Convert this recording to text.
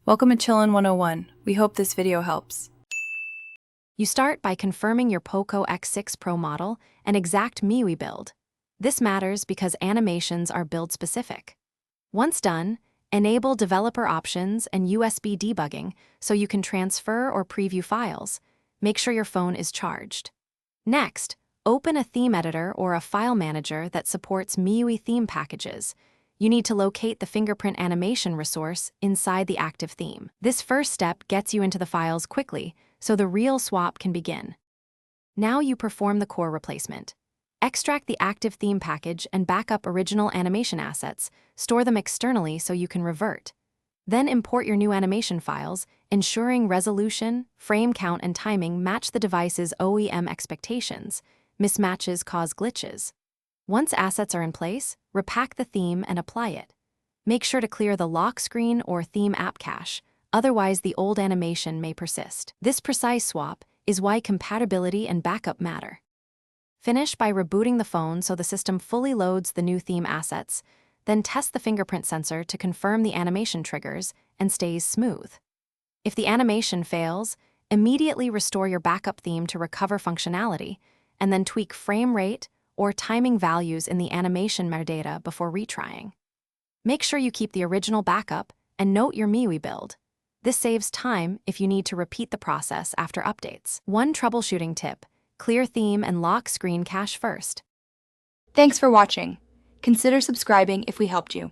Welcome to Chillin' 101. We hope this video helps. You start by confirming your Poco X6 Pro model and exact MIUI build. This matters because animations are build-specific. Once done, enable developer options and USB debugging so you can transfer or preview files. Make sure your phone is charged. Next, open a theme editor or a file manager that supports MIUI theme packages. You need to locate the Fingerprint animation resource inside the active theme. This first step gets you into the files quickly, so the real swap can begin. Now you perform the core replacement. Extract the active theme package and back up original animation assets, store them externally so you can revert. Then import your new animation files, ensuring resolution, frame count, and timing match the device's OEM expectations. Mismatches cause glitches. Once assets are in place, repack the theme and apply it. Make sure to clear the lock screen or theme app cache, otherwise the old animation may persist. This precise swap is why compatibility and backup matter. Finish by rebooting the phone so the system fully loads the new theme assets, then test the fingerprint sensor to confirm the animation triggers and stays smooth. If the animation fails, immediately restore your backup theme to recover functionality, and then tweak frame rate or timing values in the animation metadata before retrying. Make sure you keep the original backup and note your MIUI build. This saves time if you need to repeat the process after updates. One troubleshooting tip: clear theme and lock screen cache first. Thanks for watching. Consider subscribing if we helped you.